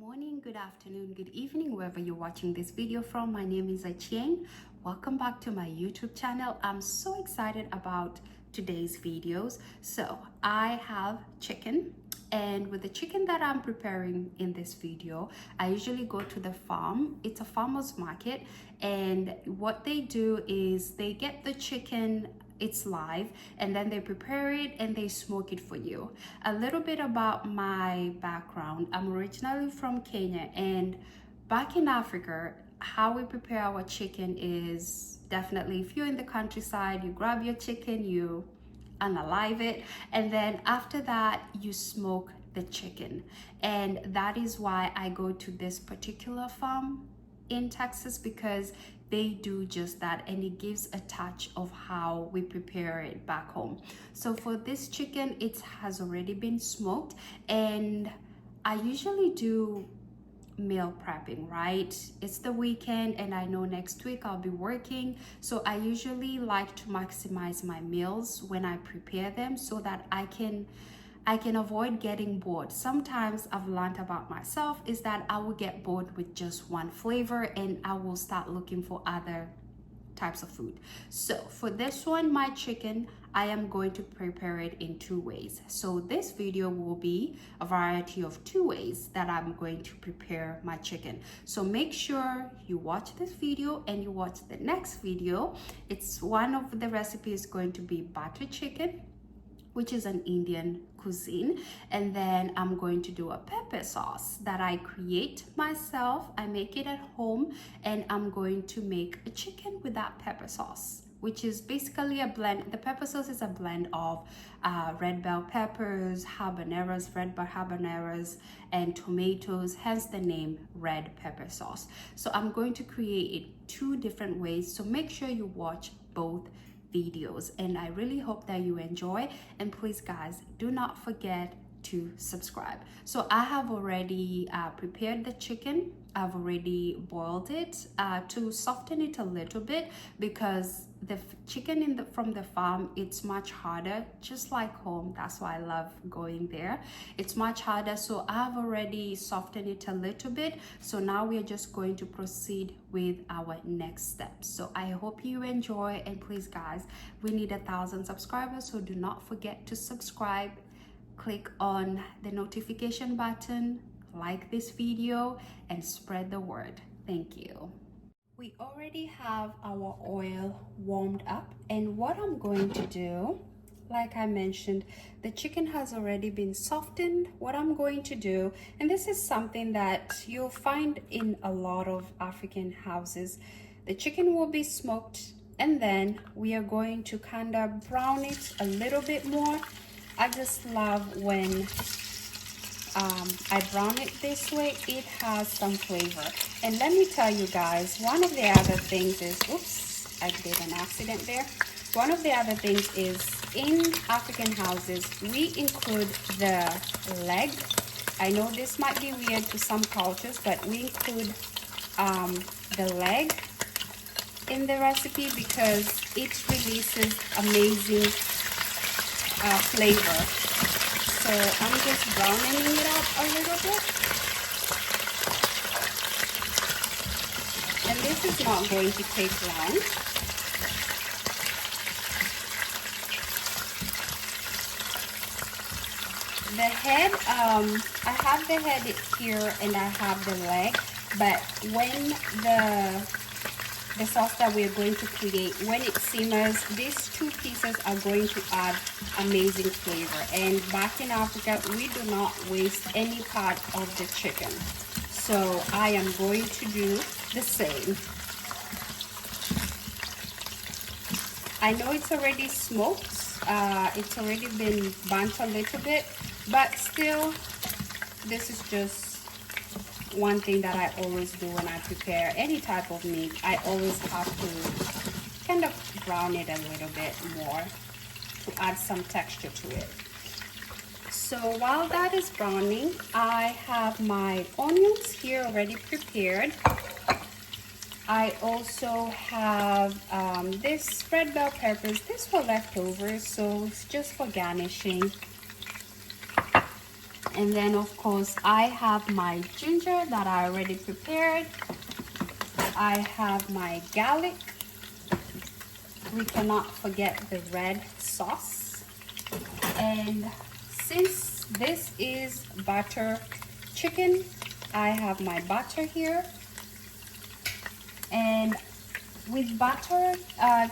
morning, good afternoon, good evening, wherever you're watching this video from. My name is Achieng. Welcome back to my YouTube channel. I'm so excited about today's videos. So I have chicken, and with the chicken that I'm preparing in this video, I usually go to the farm. It's a farmer's market, and what they do is they get the chicken, it's live, and then they prepare it and they smoke it for you. A little bit about my background: I'm originally from Kenya, and back in Africa, how we prepare our chicken is definitely, if you're in the countryside, you grab your chicken, you unalive it, and then after that you smoke the chicken. And that is why I go to this particular farm in Texas, because they do just that, and it gives a touch of how we prepare it back home. So for this chicken, it has already been smoked, and I usually do meal prepping, right? It's the weekend and I know next week I'll be working, so I usually like to maximize my meals when I prepare them so that I can avoid getting bored. Sometimes I've learned about myself is that I will get bored with just one flavor and I will start looking for other types of food. So for this one, my chicken, I am going to prepare it in two ways. So this video will be a variety of two ways that I'm going to prepare my chicken. So make sure you watch this video and you watch the next video. It's one of the recipes going to be butter chicken, which is an Indian cuisine, and then I'm going to do a pepper sauce that I create myself. I make it at home, and I'm going to make a chicken with that pepper sauce, which is basically a blend. The pepper sauce is a blend of red bell peppers, habaneros, red bell habaneros, and tomatoes, hence the name red pepper sauce. So I'm going to create it two different ways, so make sure you watch both videos, and I really hope that you enjoy. And please guys, do not forget to subscribe. So I have already prepared the chicken. I've already boiled it to soften it a little bit, because the chicken from the farm, it's much harder, just like home. That's why I love going there. It's much harder, so I've already softened it a little bit. So now we are just going to proceed with our next steps. So I hope you enjoy, and please guys, we need 1,000 subscribers, so do not forget to subscribe. Click on the notification button, like this video, and spread the word. Thank you. We already have our oil warmed up, and what I'm going to do, like I mentioned, the chicken has already been softened. What I'm going to do, and this is something that you'll find in a lot of African houses, the chicken will be smoked, and then we are going to kind of brown it a little bit more. I just love when I brown it this way. It has some flavor. And let me tell you guys, one of the other things is, oops, I did an accident there. One of the other things is, in African houses, we include the leg. I know this might be weird to some cultures, but we include the leg in the recipe because it releases amazing flavor. So I'm just browning it up a little bit, and this is not going to take long. The head, I have the head here and I have the leg, but when the sauce that we're going to create, when it simmers, these two pieces are going to add amazing flavor. And back in Africa, we do not waste any part of the chicken, so I am going to do the same. I know it's already smoked, it's already been burnt a little bit, but still, this is just one thing that I always do when I prepare any type of meat. I always have to kind of brown it a little bit more to add some texture to it. So while that is browning, I have my onions here already prepared. I also have this red bell peppers. These were leftovers, so it's just for garnishing. And then of course I have my ginger that I already prepared. I have my garlic. We cannot forget the red sauce. And since this is butter chicken, I have my butter here. And with butter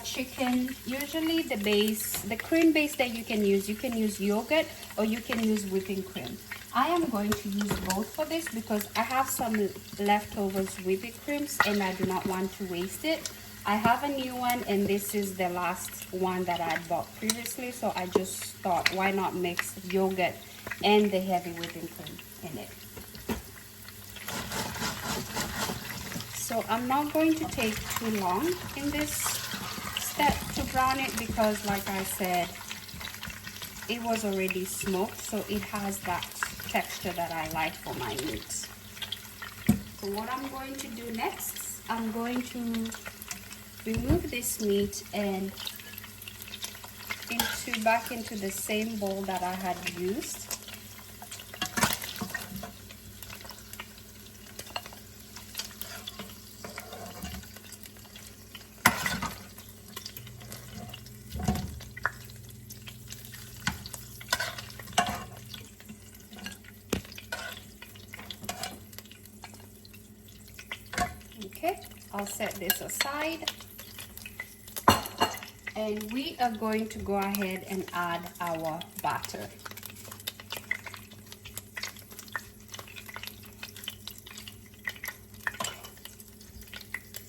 chicken, usually the cream base that you can use yogurt or you can use whipping cream. I am going to use both for this because I have some leftovers whipping creams and I do not want to waste it. I have a new one and this is the last one that I bought previously, so I just thought, why not mix yogurt and the heavy whipping cream in it. So I'm not going to take too long in this step to brown it because, like I said, it was already smoked, so it has that texture that I like for my meat. So what I'm going to do next, I'm going to remove this meat and back into the same bowl that I had used. Okay, I'll set this aside. And we are going to go ahead and add our butter.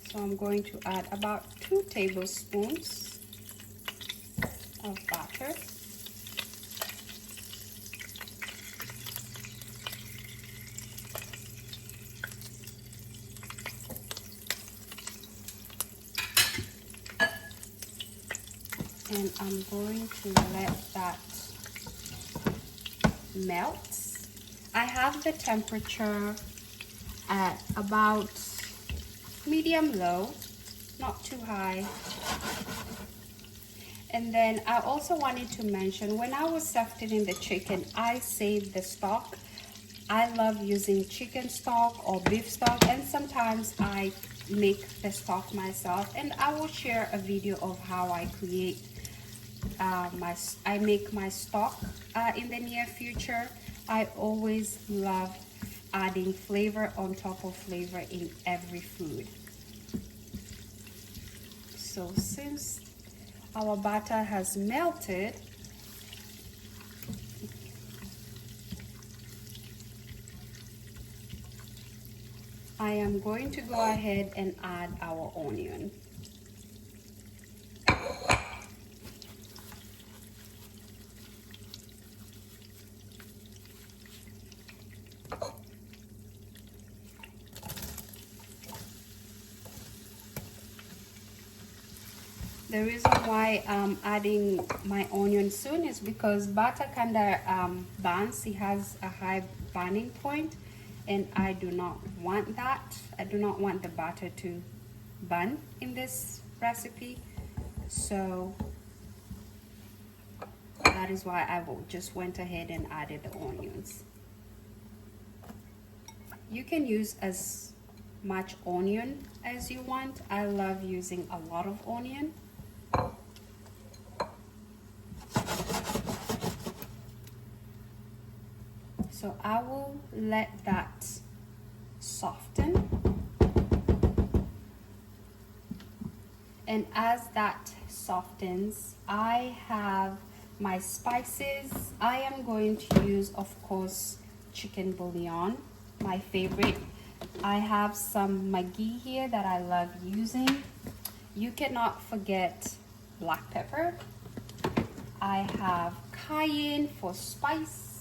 So I'm going to add about 2 tablespoons of butter. And I'm going to let that melt. I have the temperature at about medium low, not too high. And then I also wanted to mention, when I was softening the chicken, I saved the stock. I love using chicken stock or beef stock, and sometimes I make the stock myself, and I will share a video of how I create I make my stock in the near future. I always love adding flavor on top of flavor in every food. So since our butter has melted, I am going to go ahead and add our onion. The reason why I'm adding my onion soon is because butter kinda burns. It has a high burning point, and I do not want that. I do not want the butter to burn in this recipe, so that is why I just went ahead and added the onions. You can use as much onion as you want. I love using a lot of onion. So I will let that soften. And as that softens, I have my spices. I am going to use, of course, chicken bouillon, my favorite. I have some Maggi here that I love using. You cannot forget black pepper. I have cayenne for spice.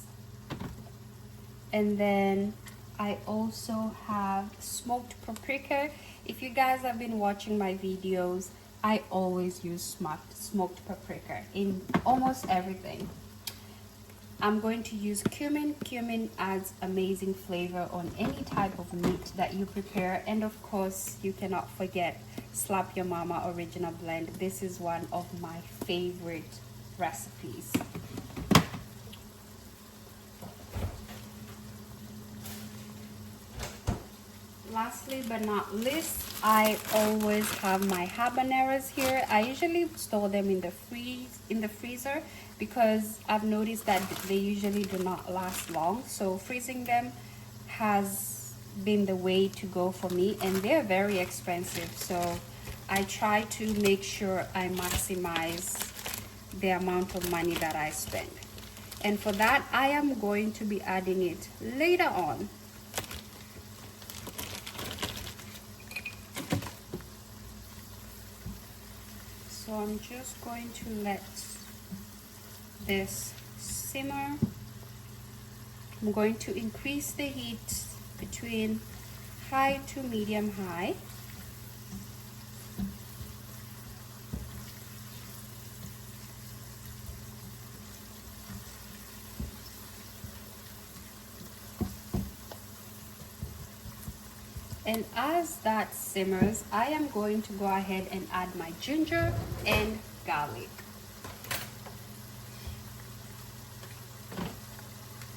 And then I also have smoked paprika. If you guys have been watching my videos, I always use smoked paprika in almost everything. I'm going to use cumin. Cumin adds amazing flavor on any type of meat that you prepare. And of course, you cannot forget Slap Your Mama Original Blend. This is one of my favorite recipes. Lastly but not least, I always have my habaneros here. I usually store them in the freezer because I've noticed that they usually do not last long. So freezing them has been the way to go for me, and they're very expensive. So I try to make sure I maximize the amount of money that I spend. And for that, I am going to be adding it later on. So I'm just going to let this simmer. I'm going to increase the heat between high to medium high. And as that simmers, I am going to go ahead and add my ginger and garlic.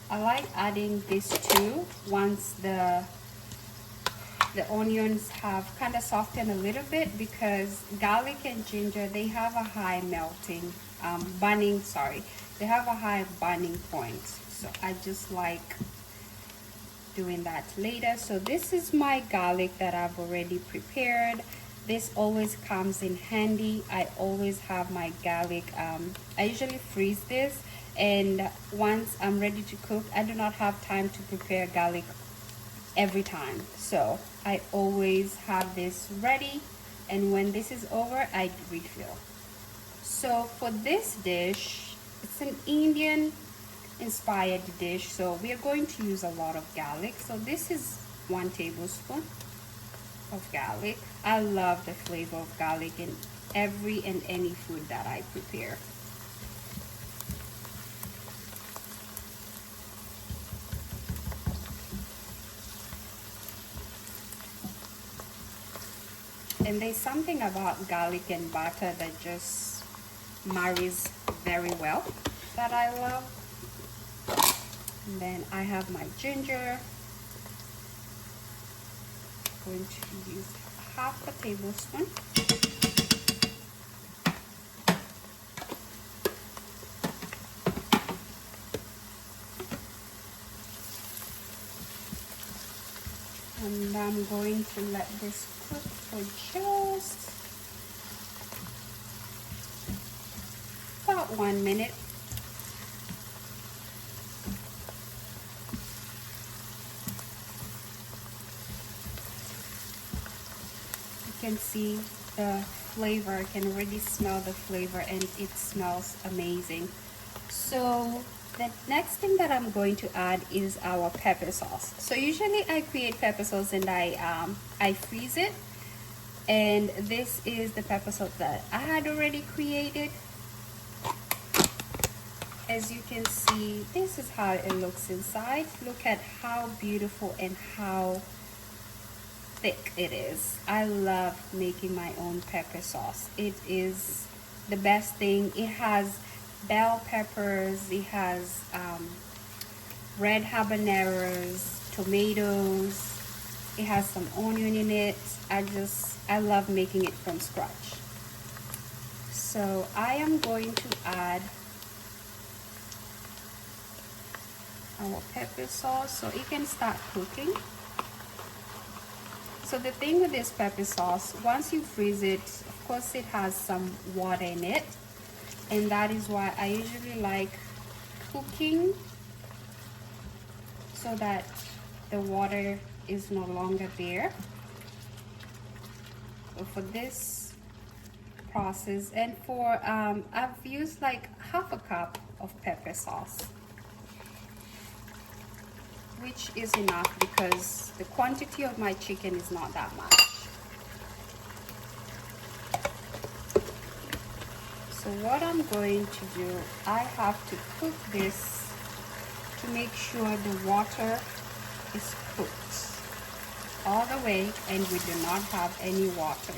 I like adding these two once the onions have kind of softened a little bit, because garlic and ginger, they have a high they have a high burning point. So I just like doing that later. So this is my garlic that I've already prepared. This always comes in handy. I always have my garlic. I usually freeze this, and once I'm ready to cook, I do not have time to prepare garlic every time. So I always have this ready, and when this is over, I refill. So for this dish, it's an Indian inspired dish, so we are going to use a lot of garlic. So this is 1 tablespoon of garlic. I love the flavor of garlic in every and any food that I prepare. And there's something about garlic and butter that just marries very well that I love. And then I have my ginger. I'm going to use half a tablespoon. And I'm going to let this cook for just about 1 minute. You can see the flavor. I can already smell the flavor, and it smells amazing. So the next thing that I'm going to add is our pepper sauce. So usually I create pepper sauce and I freeze it, and this is the pepper sauce that I had already created. As you can see, this is how it looks inside. Look at how beautiful and how thick it is. I love making my own pepper sauce. It is the best thing. It has bell peppers, it has red habaneros, tomatoes, it has some onion in it. I love making it from scratch. So I am going to add our pepper sauce so it can start cooking. So the thing with this pepper sauce, once you freeze it, of course it has some water in it, and that is why I usually like cooking so that the water is no longer there. So for this process, and for I've used like half a cup of pepper sauce, which is enough because the quantity of my chicken is not that much. So what I'm going to do, I have to cook this to make sure the water is cooked all the way and we do not have any water.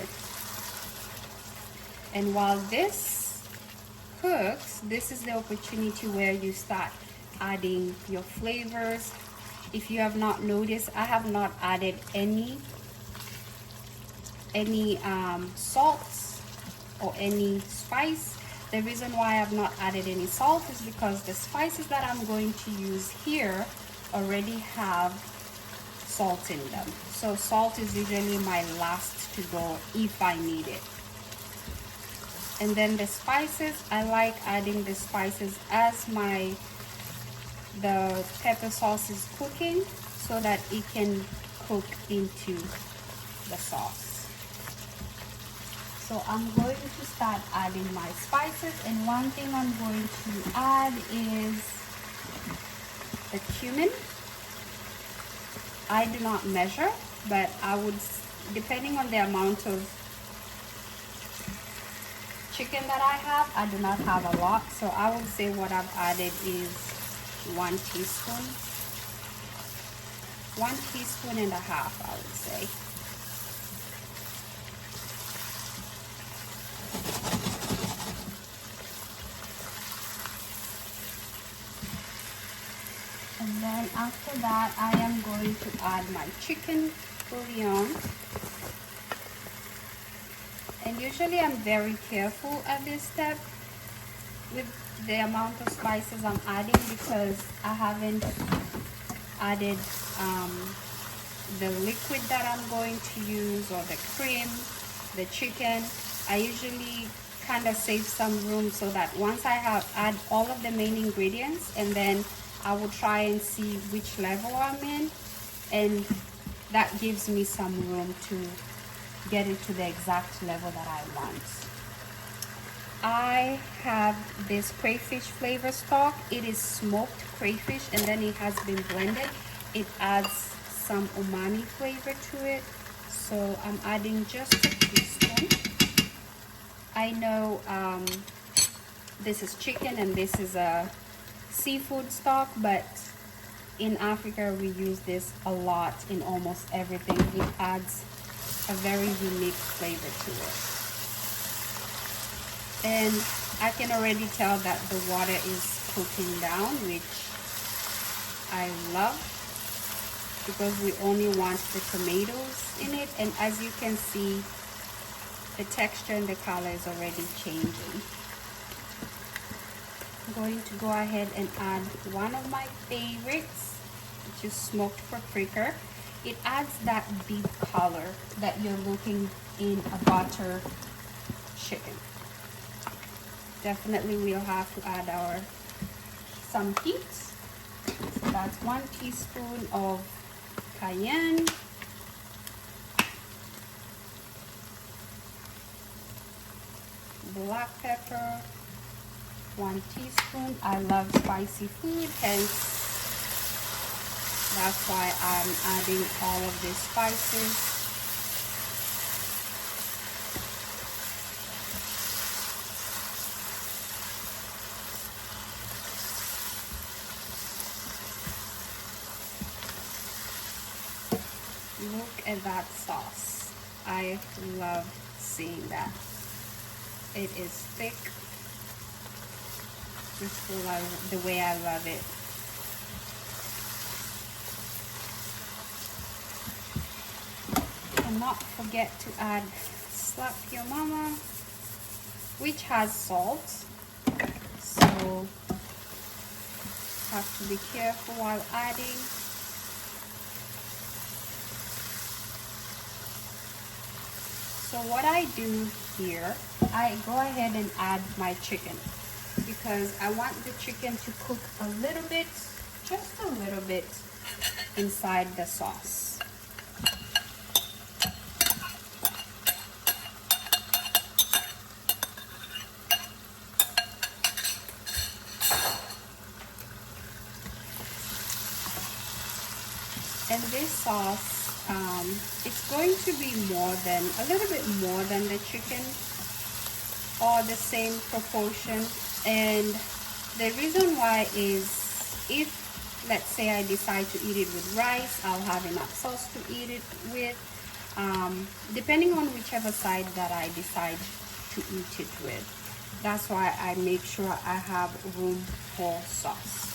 And while this cooks, this is the opportunity where you start adding your flavors. If you have not noticed, I have not added any salts or any spice. The reason why I have not added any salt is because the spices that I'm going to use here already have salt in them. So salt is usually my last to go if I need it. And then the spices, I like adding the spices as the pepper sauce is cooking, so that it can cook into the sauce. So I'm going to start adding my spices, and one thing I'm going to add is the cumin. I do not measure, but I would, depending on the amount of chicken that I have, I do not have a lot, so I would say what I've added is 1 teaspoon, 1.5 teaspoons, I would say. And then after that, I am going to add my chicken bouillon. And usually I'm very careful at this step with the amount of spices I'm adding, because I haven't added the liquid that I'm going to use, or the cream, the chicken. I usually kind of save some room so that once I have add all of the main ingredients, and then I will try and see which level I'm in, and that gives me some room to get it to the exact level that I want. I have this crayfish flavor stock. It is smoked crayfish, and then it has been blended. It adds some umami flavor to it, so I'm adding just a teaspoon. I know this is chicken and this is a seafood stock, but in Africa we use this a lot in almost everything. It adds a very unique flavor to it. And I can already tell that the water is cooking down, which I love, because we only want the tomatoes in it. And as you can see, the texture and the color is already changing. I'm going to go ahead and add one of my favorites, which is smoked paprika. It adds that deep color that you're looking in a butter chicken. Definitely we'll have to add some heat. So that's 1 teaspoon of cayenne, black pepper, 1 teaspoon. I love spicy food, hence that's why I'm adding all of these spices. Look at that sauce. I love seeing that. It is thick, just the way I love it. And not forget to add Slap Your Mama, which has salt, so have to be careful while adding. So what I do here, I go ahead and add my chicken, because I want the chicken to cook a little bit, just a little bit, inside the sauce. And this sauce, it's going to be a little bit more than the chicken, or the same proportion. And the reason why is, if let's say I decide to eat it with rice, I'll have enough sauce to eat it with, depending on whichever side that I decide to eat it with. That's why I make sure I have room for sauce.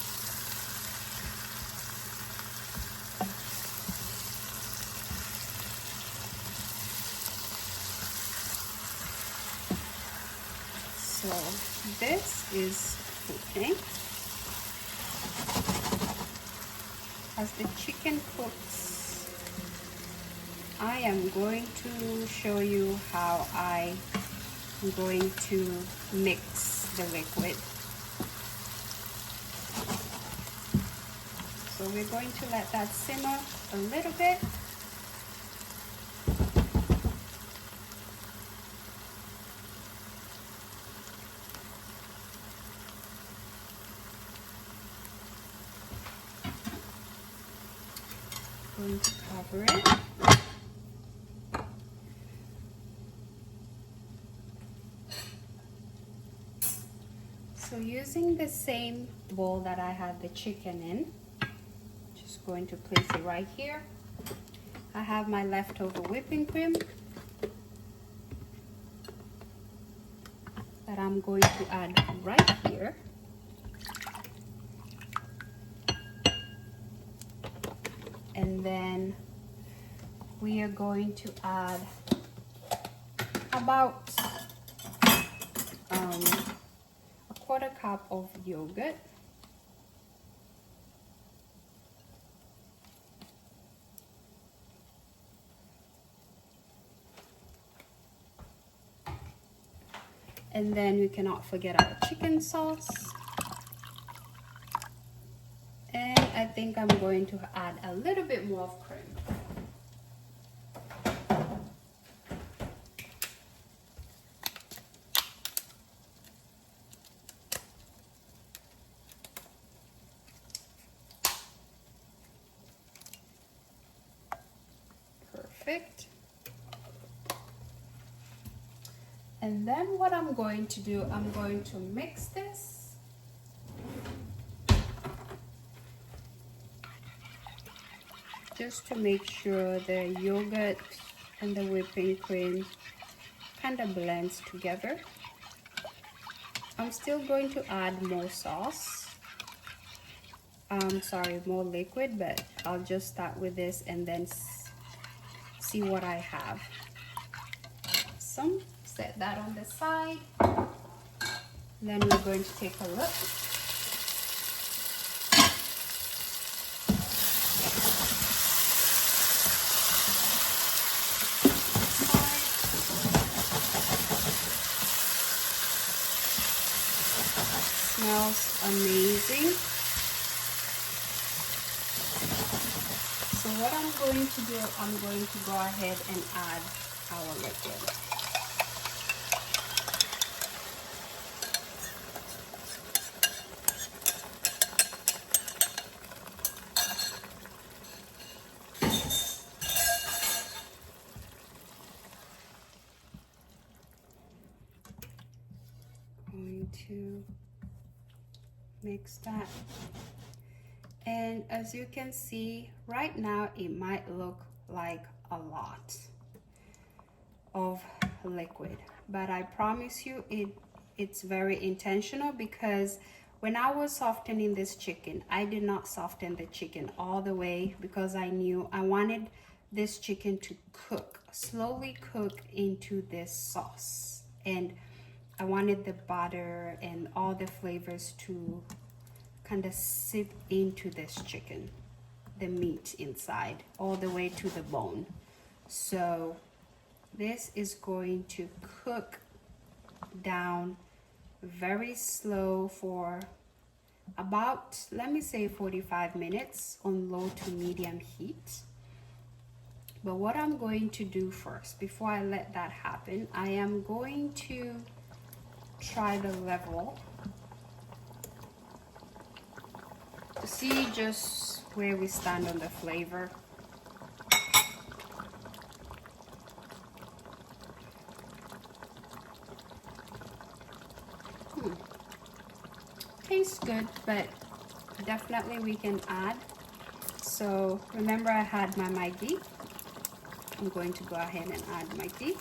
So this is cooking. As the chicken cooks, I am going to show you how I'm going to mix the liquid. So we're going to let that simmer a little bit. Going to cover it. So using the same bowl that I had the chicken in, just going to place it right here. I have my leftover whipping cream that I'm going to add right here. And then we are going to add about a quarter cup of yogurt. And then we cannot forget our chicken sauce. And I think I'm going to add a little bit more of cream. Perfect. And then what I'm going to do, I'm going to mix this. Just to make sure the yogurt and the whipping cream kind of blends together. I'm still going to add more sauce. Sorry, more liquid, but I'll just start with this and then see what I have. So set that on the side. Then we're going to take a look. Smells amazing. So what I'm going to do, I'm going to go ahead and add our liquid. Going to mix that. And as you can see, right now it might look like a lot of liquid, but I promise you it's very intentional, because when I was softening this chicken, I did not soften the chicken all the way, because I knew I wanted this chicken to cook, slowly cook into this sauce, and I wanted the butter and all the flavors to kind of sip into this chicken, the meat inside, all the way to the bone. So this is going to cook down very slow for about, let me say 45 minutes on low to medium heat. But what I'm going to do first, before I let that happen, I am going to try the level to see just where we stand on the flavor. Tastes good, but definitely we can add. So remember, I had my Maggi. I'm going to go ahead and add Maggi.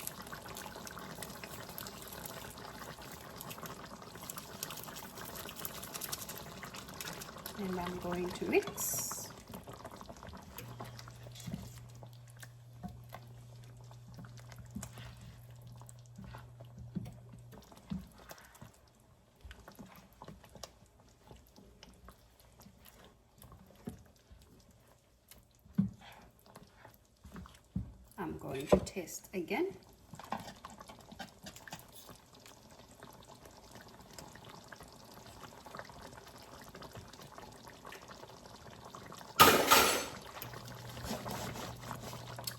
And I'm going to mix. I'm going to taste again.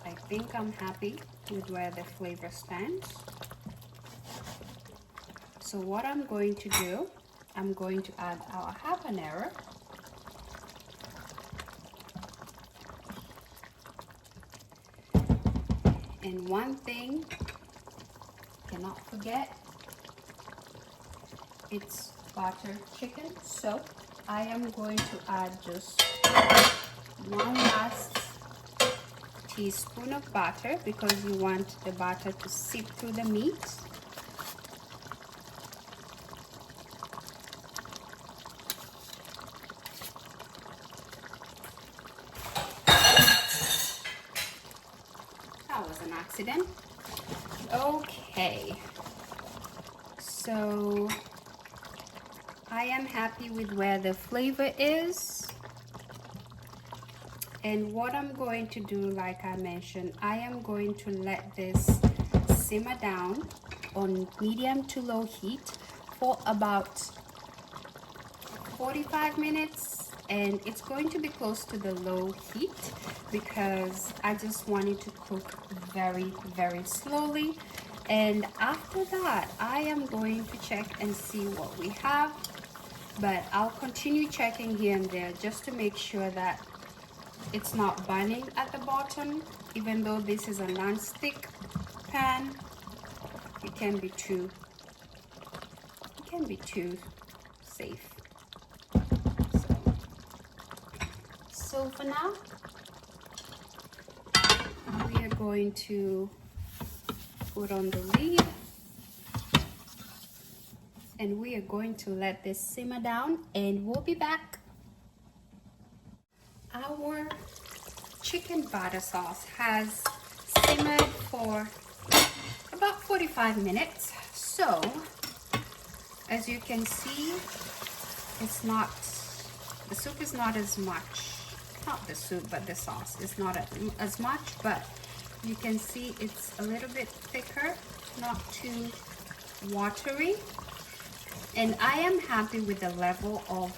I think I'm happy with where the flavor stands. So what I'm going to do, I'm going to add our habanero. And one thing, cannot forget, it's butter chicken. So I am going to add just one last teaspoon of butter because you want the butter to seep through the meat. That was an accident. Okay, so I am happy with where the flavor is. And what I'm going to do, like I mentioned, I am going to let this simmer down on medium to low heat for about 45 minutes. And it's going to be close to the low heat because I just want it to cook very, very slowly. And after that, I am going to check and see what we have. But I'll continue checking here and there just to make sure that it's not burning at the bottom. Even though this is a non-stick pan, it can be too safe. So for now, we are going to put on the lid and we are going to let this simmer down and we'll be back. Our chicken butter sauce has simmered for about 45 minutes. So as you can see, the soup is not as much. Not the soup, but the sauce is not as much, but you can see it's a little bit thicker, not too watery. And I am happy with the level of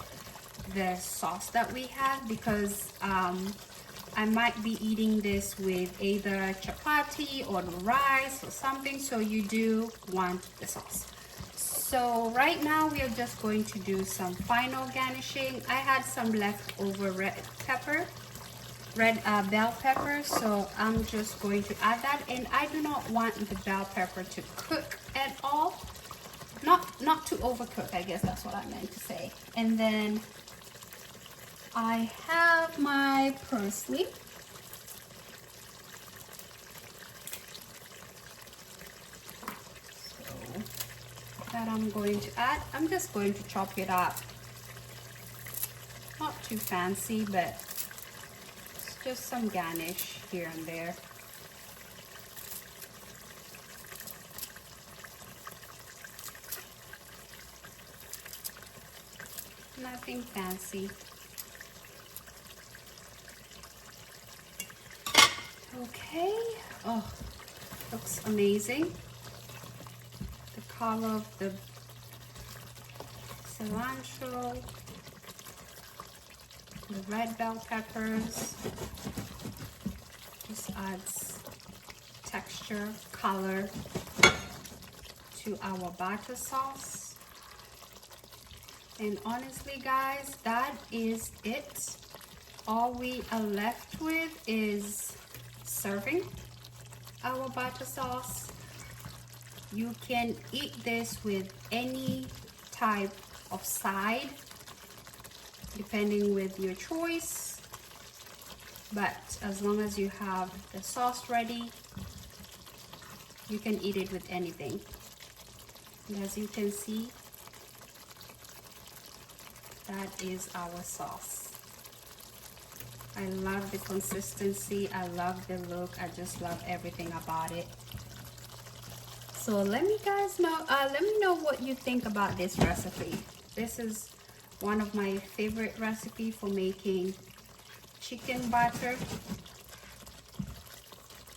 the sauce that we have because I might be eating this with either chapati or rice or something, so you do want the sauce. So right now we are just going to do some final garnishing. I had some leftover red bell pepper, so I'm just going to add that. And I do not want the bell pepper to cook at all, not to overcook, I guess that's what I meant to say. And then I have my parsley. That I'm going to add. I'm just going to chop it up. Not too fancy, but it's just some garnish here and there. Nothing fancy. Okay. Oh, looks amazing. Color of the cilantro, the red bell peppers, just adds texture, color to our butter sauce. And honestly guys, that is it. All we are left with is serving our butter sauce. You can eat this with any type of side, depending with your choice. But as long as you have the sauce ready, you can eat it with anything. And as you can see, that is our sauce. I love the consistency, I love the look, I just love everything about it. So let me know what you think about this recipe. This is one of my favorite recipes for making chicken butter.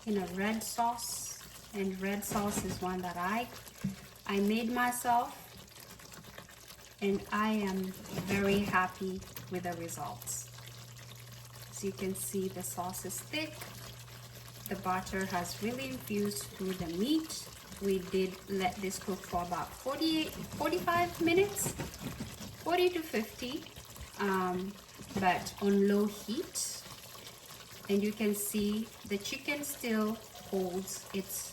in a red sauce, and red sauce is one that I made myself, and I am very happy with the results. As you can see, the sauce is thick. The butter has really infused through the meat. We did let this cook for about 45 minutes, 40 to 50, but on low heat. And you can see the chicken still holds its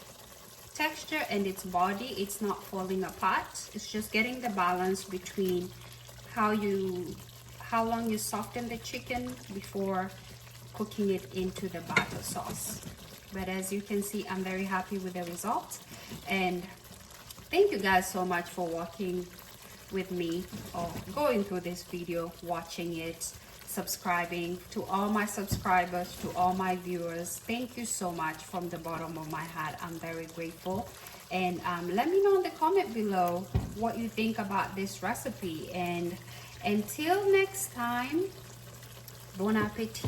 texture and its body. It's not falling apart. It's just getting the balance between how long you soften the chicken before cooking it into the butter sauce. But as you can see, I'm very happy with the results, and thank you guys so much for working with me or going through this video, watching it, subscribing. To all my subscribers, to all my viewers, thank you so much from the bottom of my heart. I'm very grateful. And let me know in the comment below what you think about this recipe. And until next time, bon appetit.